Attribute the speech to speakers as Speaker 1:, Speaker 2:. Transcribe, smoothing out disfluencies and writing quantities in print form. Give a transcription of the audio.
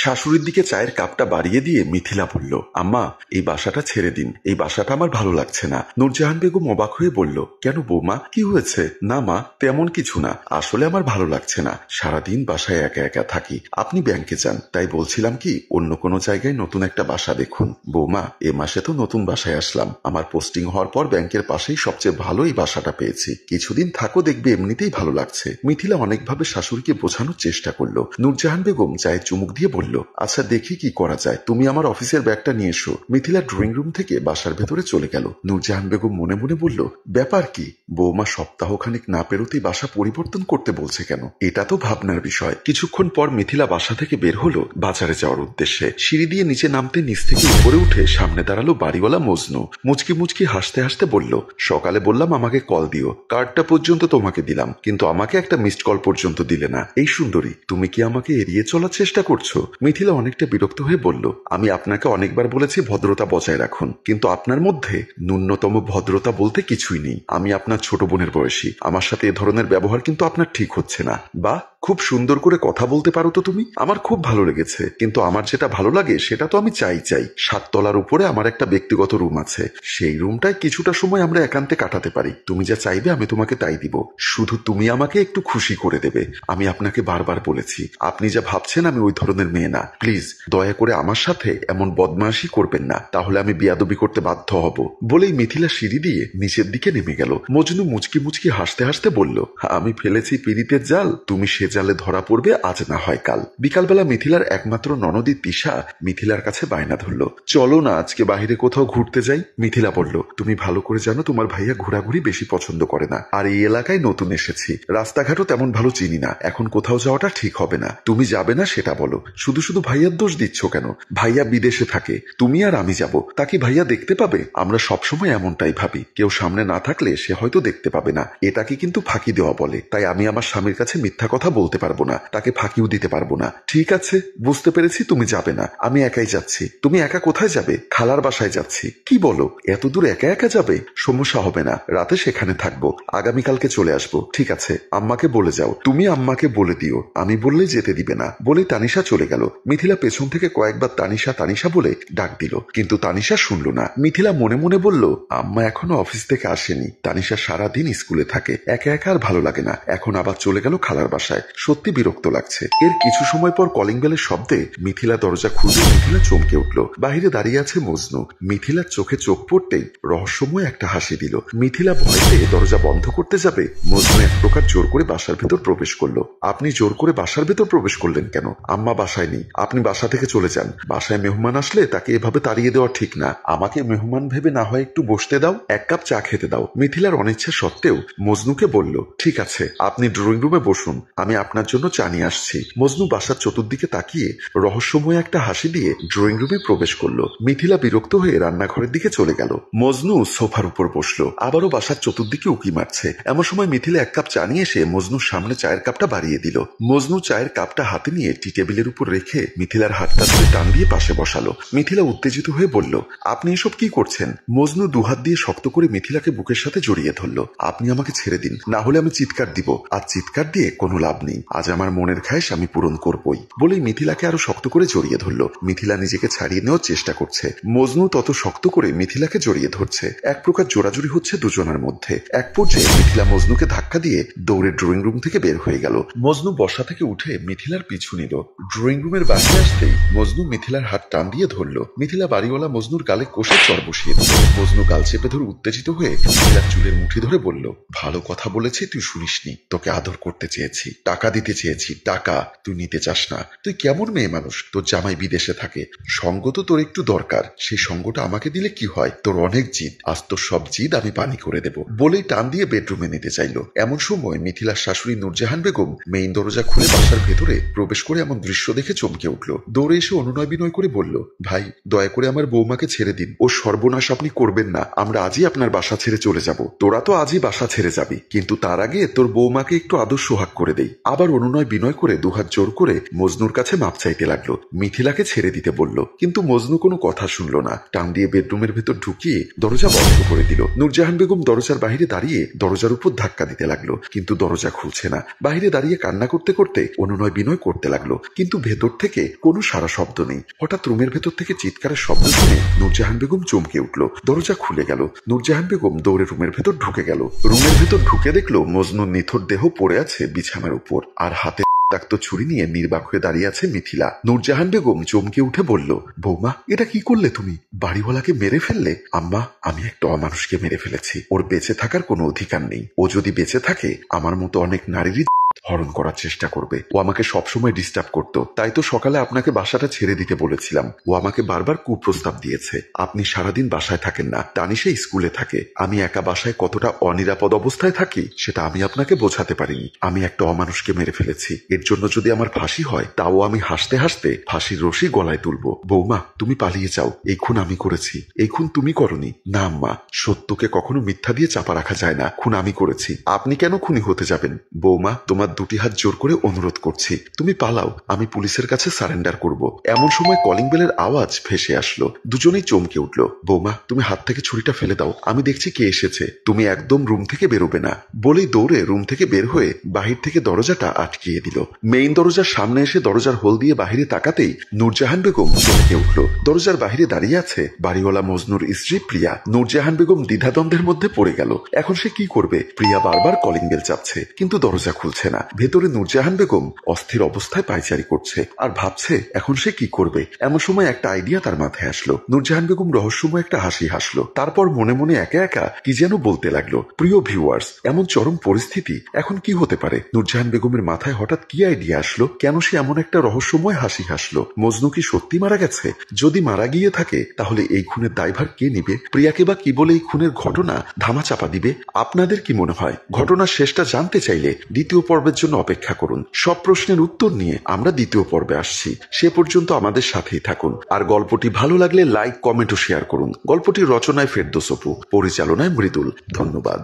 Speaker 1: শাশুড়ির দিকে চায়ের কাপটা বাড়িয়ে দিয়ে মিথিলা বলল, আম্মা এই বাসাটা ছেড়ে দিন, এই বাসাটা আমার ভালো লাগছে না। নূরজাহান বেগম অবাক হয়ে বলল, কেন বৌমা, কি হয়েছে? না মা, তেমন কিছু না, আসলে আমার ভালো লাগছে না, সারাদিন বাসায় একা একা থাকি। আপনি ব্যাংকে যান, তাই বলছিলাম কি অন্য কোনো জায়গায় নতুন একটা বাসা দেখুন। বৌমা, এ মাসে তো নতুন বাসায় আসলাম, আমার পোস্টিং হওয়ার পর ব্যাংকের পাশেই সবচেয়ে ভালো এই বাসাটা পেয়েছি, কিছুদিন থাকো, দেখবে এমনিতেই ভালো লাগছে। মিথিলা অনেকভাবে শাশুড়িকে বোঝানোর চেষ্টা করলো। নূরজাহান বেগম চায়ে চুমুক দিয়ে বলল, আচ্ছা দেখি কি করা যায়, তুমি আমার অফিসের ব্যাগটা নিয়ে এসো। মিথিলা ড্রয়িং রুম থেকে বাসার ভেতরে চলে গেল। নূরজাহান বেগম মনে মনে বলল, ব্যাপার কি, বৌমা সপ্তাহখানিক না পেরোতেই বাসা পরিবর্তন করতে বলছে কেন? এটা তো ভাবনার বিষয়। কিছুক্ষণ পর মিথিলা বাসা থেকে বের হলো বাজারে যাওয়ার উদ্দেশ্যে। সিঁড়ি দিয়ে নিচে নামতে নিচ থেকে উপরে উঠে সামনে দাঁড়ালো বাড়িওয়ালা মজনু। মুচকি মুচকি হাসতে হাসতে বলল, সকালে বললাম আমাকে কল দিও, কার্ডটা পর্যন্ত তোমাকে দিলাম, কিন্তু আমাকে একটা মিসড কল পর্যন্ত দিলে না। এই সুন্দরী, তুমি কি আমাকে এড়িয়ে চলার চেষ্টা করছো? মিথিলা অনেকটা বিরক্ত হয়ে বলল, আমি আপনাকে অনেকবার বলেছি ভদ্রতা বজায় রাখুন, কিন্তু আপনার মধ্যে ন্যূনতম ভদ্রতা বলতে কিছুই নেই। আমি আপনার ছোট বোনের বয়সী, আমার সাথে এ ধরনের ব্যবহার কিন্তু আপনার ঠিক হচ্ছে না। বা খুব সুন্দর করে কথা বলতে পারো তো তুমি, আমার খুব ভালো লেগেছে, কিন্তু আমার যেটা ভালো লাগে সেটা তো আমি চাই। 7 তলার উপরে আমার একটা ব্যক্তিগত রুম আছে, সেই রুমটায় কিছুটা সময় আমরা একান্তে কাটাতে পারি। তুমি যা চাইবে আমি তোমাকে তাই দিব, শুধু তুমি আমাকে একটু খুশি করে দেবে। আমি আপনাকে বারবার বলেছি, আপনি যা ভাবছেন আমি ওই ধরনের মেয়ে না। প্লিজ দয়া করে আমার সাথে এমন বদমাশি করবেন না, তাহলে আমি বেয়াদবি করতে বাধ্য হব। বলেই মিথিলা সিঁড়ি দিয়ে নিচের দিকে নেমে গেল। মজনু মুচকি মুচকি হাসতে হাসতে বলল, আমি ফেলেছি পীড়িতের জাল, তুমি সে জালে ধরা পড়বে আজ না হয় কাল। বিকালবেলা মিথিলার একমাত্র ননদী তিশা মিথিলার কাছে বায়না ধরল, চলো না আজকে বাহিরে কোথাও ঘুরতে যাই। মিথিলা বলল, তুমি ভালো করে জানো তোমার ভাইয়া ঘোরাঘুরি বেশি পছন্দ করে না, আর এই এলাকায় নতুন এসেছি, রাস্তাঘাটও তেমন ভালো চিনি না, এখন কোথাও যাওয়াটা ঠিক হবে না। তুমি যাবে না সেটা বলো, শুধু শুধু ভাইয়ার দোষ দিচ্ছ কেন? ভাইয়া বিদেশে থাকে, তুমি আর আমি যাব, তাকে ভাইয়া দেখতে পাবে? আমরা সবসময় এমনটাই ভাবি, কেউ সামনে না থাকলে সে হয়তো দেখতে পাবে না, এটাকে কিন্তু ফাঁকি দেওয়া বলে। তাই আমি আমার স্বামীর কাছে মিথ্যা কথা বলতে পারবো না, তাকে ফাঁকিও দিতে পারবো না। ঠিক আছে, বুঝতে পেরেছি তুমি যাবে না, আমি একাই যাচ্ছি। তুমি একা কোথায় যাবে? খালার বাসায় যাচ্ছি। কি বলো, এত দূর একা একা যাবে? সমস্যা হবে না, রাতে সেখানে থাকবো, আগামীকালকে চলে আসবো। ঠিক আছে, আম্মাকে বলে যাও। তুমি আম্মাকে বলে দিও আমি বললে যেতে দিবে না। বলে তানিশা চলে গেল। মিথিলা পেছন থেকে কয়েকবার তানিশা তানিশা বলে ডাক দিল, কিন্তু তানিশা শুনল না। মিথিলা মনে মনে বলল, আম্মা এখনো অফিস থেকে আসেনি, তানিশা সারাদিন স্কুলে থাকে, একা একা আর ভালো লাগে না, এখন আবার চলে গেল খালার বাসায়, সত্যি বিরক্ত লাগছে। এর কিছু সময় পর কলিং বেলের শব্দে মিথিলা দরজা খুলতে মিথিলা চমকে উঠল। বাহিরে দাঁড়িয়ে আছে মজনু। মিথিলার চোখে চোখ পড়তেই রহস্যময় একটা হাসি দিল। মিথিলা ভয় পেয়ে দরজা বন্ধ করতে যাবে, মজনু এক প্রকার জোর করে বাসার ভেতর প্রবেশ করলো। আপনি জোর করে বাসার ভেতর প্রবেশ করলেন কেন? আম্মা বাসায় নেই, আপনি বাসা থেকে চলে যান। বাসায় মেহমান আসলে তাকে এভাবে তাড়িয়ে দেওয়া ঠিক না। আমাকে মেহমান ভেবে না হয় একটু বসতে দাও, এক কাপ চা খেতে দাও। মিথিলার অনিচ্ছা সত্ত্বেও মজনুকে বলল, ঠিক আছে, আপনি ড্রয়িং রুমে বসুন, আমি আপনার জন্য চা নিয়ে আসছি। মজনু বাসার চতুর্দিকে তাকিয়ে রহস্যময় একটা হাসি দিয়ে ড্রয়িং রুমে প্রবেশ করলো। মিথিলা বিরক্ত হয়ে রান্নাঘরের দিকে চলে গেল। মজনু সোফার উপর বসলো, আবারও বাসার চতুর্দিকে উকি মারছে। এমন সময় মিথিলা এক কাপ চা নিয়ে এসে মজনুর সামনে চায়ের কাপটা বাড়িয়ে দিল। মজনু চায়ের কাপটা হাতে নিয়ে টি টেবিলের উপর রেখে মিথিলার হাতটা ধরে টান দিয়ে পাশে বসালো। মিথিলা উত্তেজিত হয়ে বলল, আপনি এসব কি করছেন? মজনু দুহাত দিয়ে শক্ত করে মিথিলাকে বুকের সাথে জড়িয়ে ধরল। আপনি আমাকে ছেড়ে দিন, না হলে আমি চিৎকার দিব, আর চিৎকার দিয়ে কোনো লাভ নেই। আজ আমার মনের খায়েশ আমি পূরণ করবই। বলেই মিথিলাকে আরো শক্ত করে জড়িয়ে ধরল। মিথিলা নিজেকে ছাড়িয়ে নেওয়ার চেষ্টা করছে, মজনু তত শক্ত করে মিথিলাকে জড়িয়ে ধরছে। এক প্রকার জোড়াজুড়ি হচ্ছে দুজনের মধ্যে। এক পর্যায়ে মিথিলা মজনুকে ধাক্কা দিয়ে দৌড়ে ড্রয়িং রুম থেকে বের হয়ে গেল। মজনু বসা থেকে উঠে মিথিলার পিছু নিল। ড্রয়িং রুমের বাইরে আসতেই মজনু মিথিলার হাত টান দিয়ে ধরল। মিথিলা বাড়িওয়ালা মজনুর গালে কষে চড় বসিয়ে দিল। মজনু গাল চেপে ধরে উত্তেজিত হয়ে মিথিলার চুলের মুঠি ধরে বলল, ভালো কথা বলেছি, তুই শুনিসনি, তোকে আদর করতে চেয়েছি, টাকা দিতে চেয়েছি, টাকা তুই নিতে চাস না। তুই কেমন মেয়ে মানুষ, তোর জামাই বিদেশে থাকে, সঙ্গ তো তোর একটু দরকার, সেই সঙ্গটা আমাকে দিলে কি হয়? তোর অনেক জিদ, আজ তোর সব জিদ আমি পানি করে দেব। বলেই টান দিয়ে বেডরুমে নিতে চাইল। এমন সময় মিথিলার শাশুড়ি নূরজাহান বেগম মেইন দরজা খুলে বাসার ভেতরে প্রবেশ করে এমন দৃশ্য দেখে চমকে উঠল। দৌড়ে এসে অনুনয় বিনয় করে বলল, ভাই দয়া করে আমার বৌমাকে ছেড়ে দিন, ও সর্বনাশ আপনি করবেন না, আমরা আজই আপনার বাসা ছেড়ে চলে যাব। তোরা তো আজই বাসা ছেড়ে যাবি, কিন্তু তার আগে তোর বৌমাকে একটু আদর সোহাগ করে দেই। আবার অনুনয় বিনয় করে দুহাত জোর করে মজনুর কাছে মাপ চাইতে লাগলো। মিথিলাকে ছেড়ে দিতে বলল, কিন্তু মজনু কোনো কথা শুনল না। টান দিয়ে বেডরুমের ভেতর ঢুকিয়ে দরজা বন্ধ করে দিল। নূরজাহান বেগম দরজার বাইরে দাঁড়িয়ে দরজার উপর ধাক্কা দিতে লাগলো, কিন্তু দরজা খুলছে না। বাইরে দাঁড়িয়ে কান্না করতে করতে অনুনয় বিনয় করতে লাগলো, কিন্তু ভেতর থেকে কোনো সারা শব্দ নেই। হঠাৎ রুমের ভেতর থেকে চিৎকারের শব্দ শুনে নূরজাহান বেগম চমকে উঠল। দরজা খুলে গেল। নূরজাহান বেগম দৌড়ে রুমের ভেতর ঢুকে গেল। রুমের ভেতর ঢুকে দেখলো মজনুর নিথর দেহ পড়ে আছে বিছানার উপর, আর হাতে রক্তাক্ত ছুরি নিয়ে নির্বাক হয়ে দাঁড়িয়ে আছে মিথিলা। নূরজাহান বেগম চমকে উঠে বলল, বৌমা এটা কি করলে তুমি? বাড়িওয়ালাকে মেরে ফেললে? আম্মা, আমি একটা অমানুষকে মেরে ফেলেছি। ওর বেঁচে থাকার কোনো অধিকার নেই। ও যদি বেঁচে থাকে আমার মতো অনেক নারীরই হরণ করার চেষ্টা করবে। ও আমাকে সবসময় ডিস্টার্ব করতো, তাই তো সকালে আপনাকে বাসাটা ছেড়ে দিতে বলেছিলাম। ও আমাকে বারবার কুপ্রস্তাব দিয়েছে। আপনি সারাদিন বাসায় থাকেন না, তানিশা স্কুলে থাকে। আমি একা বাসায় কতটা অনিরাপদ অবস্থায় থাকি সেটা আমি আপনাকে বোঝাতে পারিনি। আমি একটা অমানুষকে মেরে ফেলেছি। এর জন্য যদি আমার ফাঁসি হয়, তাও আমি হাসতে হাসতে ফাঁসির রশি গলায় তুলবো। বৌমা, তুমি পালিয়ে যাও। এই খুন আমি করেছি। এই খুন তুমি করনি। না আম্মা, সত্যকে কখনো মিথ্যা দিয়ে চাপা রাখা যায় না। খুন আমি করেছি। আপনি কেন খুনি হতে যাবেন? বৌমা, তোমার দুটি হাত জোর করে অনুরোধ করছি, তুমি পালাও। আমি পুলিশের কাছে সারেন্ডার করব। এমন সময় কলিং বেলের আওয়াজ ভেসে আসলো। দুজনেই চমকে উঠল। বৌমা, তুমি হাত থেকে ছুরিটা ফেলে দাও, আমি দেখছি কে এসেছে। তুমি একদম রুম থেকে বেরোবে না। বলেই দৌড়ে রুম থেকে বের হয়ে বাহির থেকে দরজাটা আটকিয়ে দিল। মেইন দরজার সামনে এসে দরজার হোল দিয়ে বাহিরে তাকাতেই নূরজাহান বেগম চমকে উঠল। দরজার বাহিরে দাঁড়িয়ে আছে বাড়িওয়ালা মজনুর স্ত্রী প্রিয়া। নূরজাহান বেগম দ্বিধাদ্বন্দ্বের মধ্যে পড়ে গেল। এখন সে কি করবে? প্রিয়া বারবার কলিং বেল চাপছে, কিন্তু দরজা খুলছে না। ভেতরে নূরজাহান বেগম অস্থির অবস্থায় পায়চারি করছে আর ভাবছে এখন সে কি করবে। এমন সময় একটা আইডিয়া তার মাথায় আসলো। নূরজাহান বেগম রহস্যময় একটা হাসি হাসলো। তারপর মনে মনে একা একা কি যেন বলতে লাগলো। প্রিয় ভিউয়ার্স, এমন চরম পরিস্থিতি এখন কি হতে পারে? নূরজাহান বেগমের মাথায় হঠাৎ কি আইডিয়া আসলো? কেন সে এমন একটা রহস্যময় হাসি হাসলো? মজনু কি সত্যি মারা গেছে? যদি মারা গিয়ে থাকে তাহলে এই খুনের দায়ভার কে নিবে? প্রিয়াকে বা কি বলে এই খুনের ঘটনা ধামাচাপা দিবে? আপনাদের কি মনে হয়? ঘটনার শেষটা জানতে চাইলে দ্বিতীয় পর্বের জন্য অপেক্ষা করুন। সব প্রশ্নের উত্তর নিয়ে আমরা দ্বিতীয় পর্বে আসছি। সে পর্যন্ত আমাদের সাথেই থাকুন। আর গল্পটি ভালো লাগলে লাইক, কমেন্ট ও শেয়ার করুন। গল্পটির রচনায় ফেরদৌস অপু, পরিচালনায় মৃদুল। ধন্যবাদ।